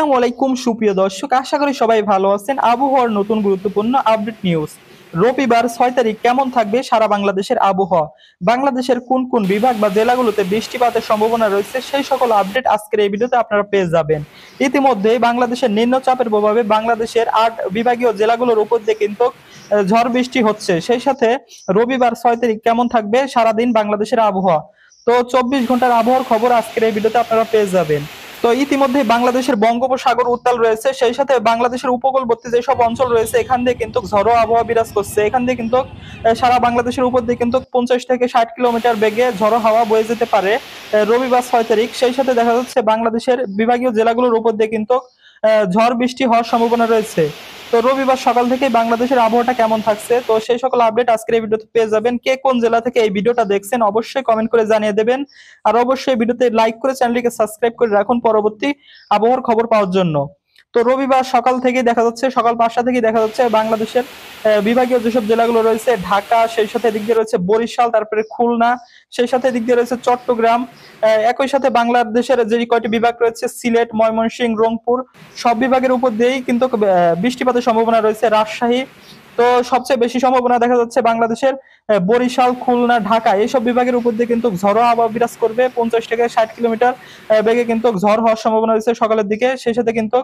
আসসালামু আলাইকুম সুপ্রিয় দর্শক, আশা করি সবাই ভালো আছেন। আবহাওয়ার নতুন গুরুত্বপূর্ণ আপডেট নিউজ। রবিবার 6 তারিখ কেমন থাকবে সারা বাংলাদেশের আবহাওয়া, বাংলাদেশের কোন কোন বিভাগ বা জেলাগুলোতে বৃষ্টিপাতের সম্ভাবনা রয়েছে, সেই সকল আপডেট আজকের এই ভিডিওতে আপনারা পেয়ে যাবেন। ইতিমধ্যে বাংলাদেশের নিম্নচাপের প্রভাবে বাংলাদেশের 8 বিভাগীয় জেলাগুলোর উপর দিয়ে কিন্তু ঝড় বৃষ্টি হচ্ছে। সেই সাথে রবিবার 6 তারিখ কেমন থাকবে সারাদিন বাংলাদেশের আবহাওয়া, তো 24 ঘন্টার আবহাওয়ার খবর আজকের এই ভিডিওতে আপনারা পেয়ে যাবেন। তো ইতিমধ্যে বাংলাদেশের বঙ্গোপসাগর উত্তাল রয়েছে, সেই সাথে বাংলাদেশের উপকূলবর্তী যেসব অঞ্চল রয়েছে এখান দিয়ে কিন্তু ঝড়ো আবহাওয়া বিরাজ করছে। এখান দিয়ে কিন্তু সারা বাংলাদেশের উপর দিয়ে কিন্তু 50 থেকে 60 কিলোমিটার বেগে ঝড়ো হাওয়া বয়ে যেতে পারে রবিবার 6 তারিখ। সেই সাথে দেখা যাচ্ছে বাংলাদেশের বিভাগীয় জেলাগুলোর উপর দিয়ে কিন্তু ঝড় বৃষ্টি হওয়ার সম্ভাবনা রয়েছে। তো রবিবার সকাল থেকে বাংলাদেশের আবহাওয়াটা কেমন থাকছে, তো সেই সকল আপডেট আজকের এই ভিডিওতে পেয়ে যাবেন। কে কোন জেলা থেকে এই ভিডিওটা দেখছেন অবশ্যই কমেন্ট করে জানিয়ে দেবেন। আর অবশ্যই ভিডিওতে লাইক করে চ্যানেলটিকে সাবস্ক্রাইব করে রাখুন পরবর্তী আবহাওয়ার খবর পাওয়ার জন্য। তো রবিবার সকাল থেকে দেখা যাচ্ছে, সকাল 5টা থেকে দেখা যাচ্ছে বাংলাদেশের বিভাগীয় যেসব জেলাগুলো রয়েছে ঢাকা, সেই সাথে এদিক দিয়ে রয়েছে বরিশাল, তারপরে খুলনা, সেই সাথে এদিক দিয়ে রয়েছে চট্টগ্রাম, একই সাথে বাংলাদেশের যে কয়টি বিভাগ রয়েছে সিলেট, ময়মনসিংহ, রংপুর, সব বিভাগের উপর দিয়েই কিন্তু বৃষ্টিপাতের সম্ভাবনা রয়েছে। রাজশাহী, তো সবচেয়ে বেশি সম্ভাবনা দেখা যাচ্ছে বাংলাদেশের বরিশাল, খুলনা, ঢাকা এইসব বিভাগের উপর দিয়ে কিন্তু ঝড়ো আবহাওয়া বিরাজ করবে। 50 থেকে 60 কিলোমিটার বেগে কিন্তু ঝড় হওয়ার সম্ভাবনা রয়েছে সকালের দিকে। সেই সাথে কিন্তু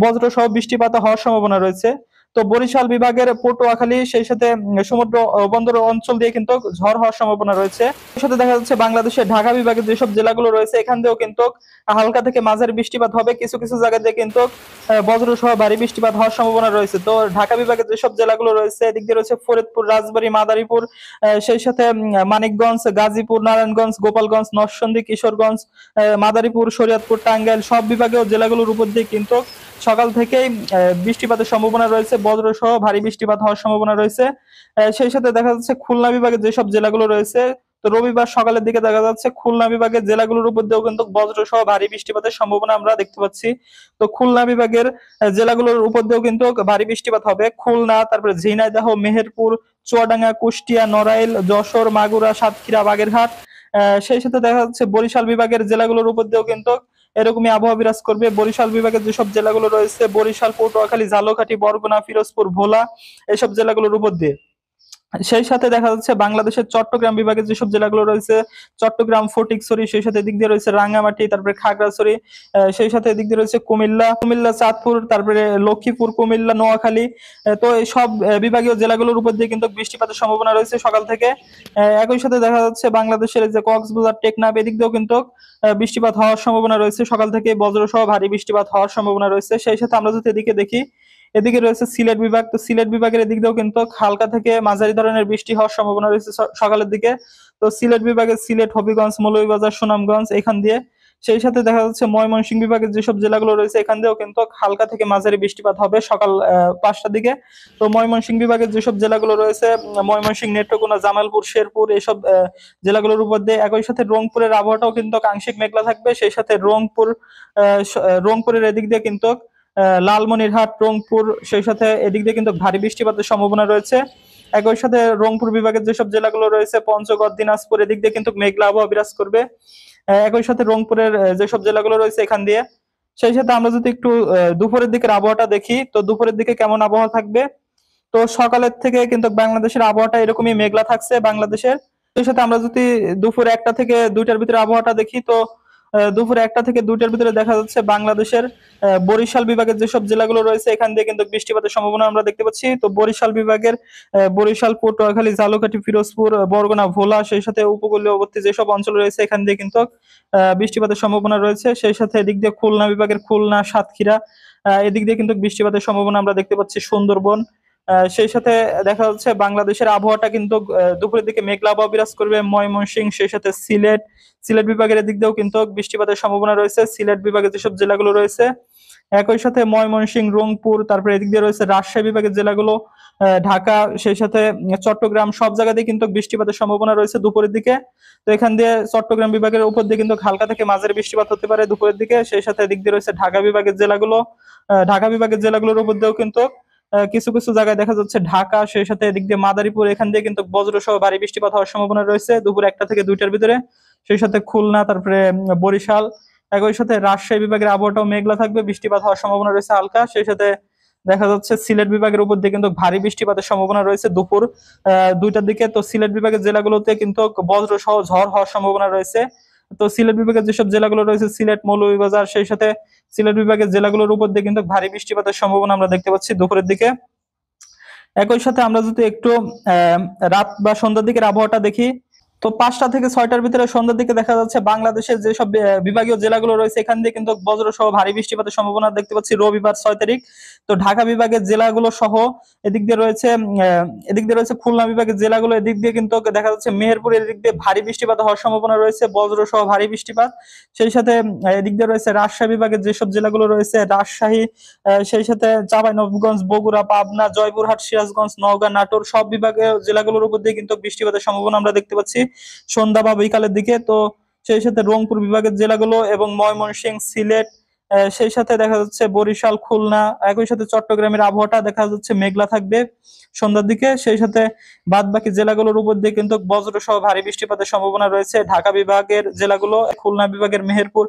বজ্র সহ বৃষ্টিপাত হওয়ার সম্ভাবনা রয়েছে। তো বরিশাল বিভাগের পটুয়াখালী, সেই সাথে সমুদ্র বন্দর অঞ্চল দিয়ে কিন্তু ঝড় হওয়ার সম্ভাবনা রয়েছে। এর সাথে দেখা যাচ্ছে বাংলাদেশের ঢাকা বিভাগের যেসব জেলাগুলো রয়েছে এখান দিয়েও কিন্তু হালকা থেকে মাঝারি বৃষ্টিপাত হবে। কিছু কিছু জায়গাতে কিন্তু বজ্র সহ ভারী বৃষ্টিপাত হওয়ার সম্ভাবনা রয়েছে। তো ঢাকা বিভাগের যেসব জেলাগুলো রয়েছে এদিক দিয়ে রয়েছে ফরিদপুর, রাজবাড়ী, মাদারীপুর, সেই সাথে মানিকগঞ্জ, গাজীপুর, নারায়ণগঞ্জ, গোপালগঞ্জ, নরসিংদী, কিশোরগঞ্জ, মাদারীপুর, শরীয়তপুর, টাঙ্গাইল সব বিভাগীয় জেলাগুলোর উপর দিয়ে কিন্তু সকাল থেকেই বৃষ্টিপাতের সম্ভাবনা রয়েছে। বজ্র সহ ভারী বৃষ্টিপাত হওয়ার সম্ভাবনা রয়েছে। সেই সাথে দেখা যাচ্ছে খুলনা বিভাগের যেসব জেলাগুলো রয়েছে, তো রবিবার সকালের দিকে দেখা যাচ্ছে খুলনা বিভাগের জেলাগুলোর উপর দিয়েও কিন্তু বজ্র সহ ভারী বৃষ্টিপাতের সম্ভাবনা আমরা দেখতে পাচ্ছি। তো খুলনা বিভাগের জেলাগুলোর উপর দিয়েও কিন্তু ভারী বৃষ্টিপাত হবে। খুলনা, তারপরে ঝিনাইদহ, মেহেরপুর, চুয়াডাঙ্গা, কুষ্টিয়া, নড়াইল, যশোর, মাগুরা, সাতক্ষীরা, বাগেরহাট, সেই সাথে দেখা যাচ্ছে বরিশাল বিভাগের জেলাগুলোর উপর দিয়েও কিন্তু এরকমই আবহাওয়া বিরাজ করবে। বরিশাল বিভাগের যেসব জেলাগুলো রয়েছে বরিশাল, পটুয়াখালী, ঝালকাঠি, বরগুনা, পিরোজপুর, ভোলা এইসব জেলাগুলোর উপর দিয়ে। সেই সাথে দেখা যাচ্ছে বাংলাদেশের চট্টগ্রাম বিভাগের যেসব জেলাগুলো রয়েছে চট্টগ্রাম, ফটিকছড়ি, সেই সাথে দিক দিয়ে রয়েছে রাঙ্গামাটি, তারপরে খাগড়াছড়ি, সেই সাথে দিক দিয়ে রয়েছে কুমিল্লা, চাঁদপুর, তারপরে লক্ষ্মীপুর, কুমিল্লা, নোয়াখালী, তো এই সব বিভাগীয় জেলাগুলোর উপর দিয়ে কিন্তু বৃষ্টিপাতের সম্ভাবনা রয়েছে সকাল থেকে। একই সাথে দেখা যাচ্ছে বাংলাদেশের যে কক্সবাজার, টেকনাফ এদিক দিয়েও কিন্তু বৃষ্টিপাত হওয়ার সম্ভাবনা রয়েছে সকাল থেকে। বজ্র সহ ভারী বৃষ্টিপাত হওয়ার সম্ভাবনা রয়েছে। সেই সাথে আমরা যদি এদিকে দেখি, এদিকে রয়েছে সিলেট বিভাগ। তো সিলেট বিভাগের এদিক দিয়েও কিন্তু হালকা থেকে মাঝারি ধরনের বৃষ্টি হওয়ার সম্ভাবনা রয়েছে সকালের দিকে। তো সিলেট বিভাগের সিলেট, হবিগঞ্জ, মৌলভীবাজার, সুনামগঞ্জ এখান দিয়ে, সেই সাথে দেখা যাচ্ছে ময়মনসিংহ বিভাগের যেসব জেলাগুলো রয়েছে এখান দিয়েও কিন্তু হালকা থেকে মাঝারি বৃষ্টিপাত হবে সকাল 5টার দিকে। তো ময়মনসিংহ বিভাগের যেসব জেলাগুলো রয়েছে ময়মনসিংহ, নেত্রকোনা, জামালপুর, শেরপুর এইসব জেলাগুলোর উপর দিয়ে। একই সাথে রংপুরের আবহাওয়াটাও কিন্তু আংশিক মেঘলা থাকবে। সেই সাথে রংপুরের এদিক দিয়ে কিন্তু লালমনিরহাট, রংপুর, সেই সাথে এদিক দিয়ে কিন্তু ভারী বৃষ্টিপাতের সম্ভাবনা রয়েছে। একই সাথে রংপুর বিভাগের যেসব জেলাগুলো রয়েছে পঞ্চগড়, দিনাজপুর এদিক দিয়ে কিন্তু মেঘলা আবহাওয়া বিরাজ করবে। একই সাথে রংপুরের যেসব জেলাগুলো রয়েছে এখান দিয়ে। সেই সাথে আমরা যদি একটু দুপুরের দিকের আবহাওয়াটা দেখি, তো দুপুরের দিকে কেমন আবহাওয়া থাকবে, তো সকালের থেকে কিন্তু বাংলাদেশের আবহাওয়াটা এরকমই মেঘলা থাকছে বাংলাদেশের। সেই সাথে আমরা যদি দুপুর 1টা থেকে 2টার ভিতরে আবহাওয়াটা দেখি, তো দুপুর 1টা থেকে 2টার ভিতরে দেখা যাচ্ছে বাংলাদেশের বরিশাল বিভাগের যেসব জেলাগুলো রয়েছে এখান দিয়ে কিন্তু বৃষ্টিপাতের সম্ভাবনা আমরা দেখতে পাচ্ছি। তো বরিশাল বিভাগের বরিশাল, পটুয়াখালী, ঝালকাঠি, পিরোজপুর, বরগুনা, ভোলা, সেই সাথে উপকূলীয়বর্তী যেসব অঞ্চল রয়েছে এখান দিয়ে কিন্তু বৃষ্টিপাতের সম্ভাবনা রয়েছে। সেই সাথে এদিক দিয়ে খুলনা বিভাগের খুলনা, সাতক্ষীরা, এদিক দিয়ে কিন্তু বৃষ্টিপাতের সম্ভাবনা আমরা দেখতে পাচ্ছি। সুন্দরবন, সেই সাথে দেখা যাচ্ছে বাংলাদেশের আবহাওয়াটা কিন্তু দুপুরের দিকে মেঘলা আবহাওয়া বিরাজ করবে। ময়মনসিংহ, সেই সাথে সিলেট বিভাগের এদিক দিয়েও কিন্তু বৃষ্টিপাতের সম্ভাবনা রয়েছে সিলেট বিভাগের যেসব জেলাগুলো রয়েছে। একই সাথে ময়মনসিংহ, রংপুর, তারপরে এদিক দিয়ে রয়েছে রাজশাহী বিভাগের জেলাগুলো, ঢাকা, সেই সাথে চট্টগ্রাম সব জায়গাতেই কিন্তু বৃষ্টিপাতের সম্ভাবনা রয়েছে দুপুরের দিকে। তো এখান দিয়ে চট্টগ্রাম বিভাগের উপর দিয়ে কিন্তু হালকা থেকে মাঝারি বৃষ্টিপাত হতে পারে দুপুরের দিকে। সেই সাথে এদিক দিয়ে রয়েছে ঢাকা বিভাগের জেলাগুলোর উপর দিয়েও কিন্তু কিছু কিছু জায়গায় দেখা যাচ্ছে ঢাকা, সেই সাথে এদিক দিয়ে মাদারীপুর এখান দিয়ে কিন্তু বজ্র সহ ভারী বৃষ্টিপাত হওয়ার সম্ভাবনা রয়েছে দুপুর 1টা থেকে 2টার ভিতরে। সেই সাথে খুলনা, তারপরে বরিশাল, একই সাথে রাজশাহী বিভাগের আবহাওয়াটাও মেঘলা থাকবে, বৃষ্টিপাত হওয়ার সম্ভাবনা রয়েছে হালকা। সেই সাথে দেখা যাচ্ছে সিলেট বিভাগের উপর দিয়ে কিন্তু ভারী বৃষ্টিপাতের সম্ভাবনা রয়েছে দুপুর 2টার দিকে। তো সিলেট বিভাগের জেলাগুলোতে কিন্তু বজ্র সহ ঝড় হওয়ার সম্ভাবনা রয়েছে। তো সিলেট বিভাগের যেসব জেলাগুলো রয়েছে, সিলেট, মৌলভীবাজার, সেই সাথে সিলেট বিভাগের জেলাগুলোর উপর দিয়ে কিন্তু ভারী বৃষ্টিপাতের সম্ভাবনা আমরা দেখতে পাচ্ছি দুপুরের দিকে। একই সাথে আমরা যদি একটু রাত বা সন্ধ্যার দিকের আবহাওয়াটা দেখি, তো 5টা থেকে 6টার ভিতরে সন্ধ্যার দিকে দেখা যাচ্ছে বাংলাদেশের যেসব বিভাগীয় জেলাগুলো রয়েছে এখান দিয়ে কিন্তু বজ্র সহ ভারী বৃষ্টিপাতের সম্ভাবনা দেখতে পাচ্ছি রবিবার 6 তারিখ। তো ঢাকা বিভাগের জেলাগুলো সহ এদিক দিয়ে রয়েছে খুলনা বিভাগের জেলাগুলো, এদিক দিয়ে কিন্তু দেখা যাচ্ছে মেহেরপুর, এদিক দিয়ে ভারী বৃষ্টিপাত হওয়ার সম্ভাবনা রয়েছে, বজ্র সহ ভারী বৃষ্টিপাত। সেই সাথে এদিক দিয়ে রয়েছে রাজশাহী বিভাগের যেসব জেলাগুলো রয়েছে, রাজশাহী, সেই সাথে চাঁপাইনবাবগঞ্জ, বগুড়া, পাবনা, জয়পুরহাট, সিরাজগঞ্জ, নওগাঁ, নাটোর, সব বিভাগের জেলাগুলোর উপর দিয়ে কিন্তু বৃষ্টিপাতের সম্ভাবনা আমরা দেখতে পাচ্ছি সন্ধ্যা বা বিকালের দিকে। তো সেই সাথে রংপুর বিভাগের জেলাগুলো এবং ময়মনসিংহ, সিলেট, সেই সাথে দেখা যাচ্ছে বরিশাল, খুলনা, একই সাথে চট্টগ্রামের আবহাওয়াটা দেখা যাচ্ছে মেঘলা থাকবে সন্ধ্যার দিকে। সেই সাথে বাদ বাকি জেলাগুলোর উপর দিয়ে কিন্তু বজ্র সহ ভারী বৃষ্টিপাতের সম্ভাবনা রয়েছে ঢাকা বিভাগের জেলাগুলো, খুলনা বিভাগের মেহেরপুর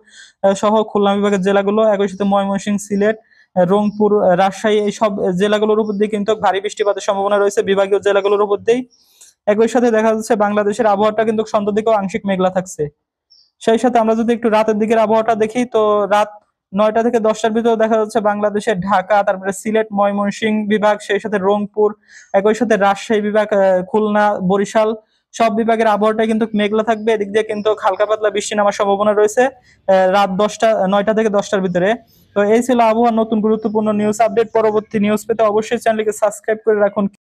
সহ খুলনা বিভাগের জেলাগুলো, একই সাথে ময়মনসিংহ, সিলেট, রংপুর, রাজশাহী, এই সব জেলাগুলোর উপর দিয়ে কিন্তু ভারী বৃষ্টিপাতের সম্ভাবনা রয়েছে বিভাগীয় জেলাগুলোর উপর দিয়ে। একই সাথে দেখা যাচ্ছে বাংলাদেশের আবহাওয়াটা কিন্তু সন্ধ্যার দিকেও আংশিক মেঘলা থাকছে। সেই সাথে আমরা যদি একটু রাতের দিকের আবহাওয়াটা দেখি, তো রাত 9টা থেকে 10টার ভিতরে দেখা যাচ্ছে বাংলাদেশের ঢাকা, তারপরে সিলেট, ময়মনসিংহ বিভাগ, সেই সাথে রংপুর, একই সাথে রাজশাহী বিভাগ, খুলনা, বরিশাল, সব বিভাগের আবহাওয়াটা কিন্তু মেঘলা থাকবে। এদিক দিয়ে কিন্তু হালকা পাতলা বৃষ্টি নামার সম্ভাবনা রয়েছে রাত 9টা থেকে 10টার ভিতরে। তো এই ছিল আবহাওয়ার নতুন গুরুত্বপূর্ণ নিউজ আপডেট। পরবর্তী নিউজ পেতে অবশ্যই চ্যানেলকে সাবস্ক্রাইব করে রাখুন।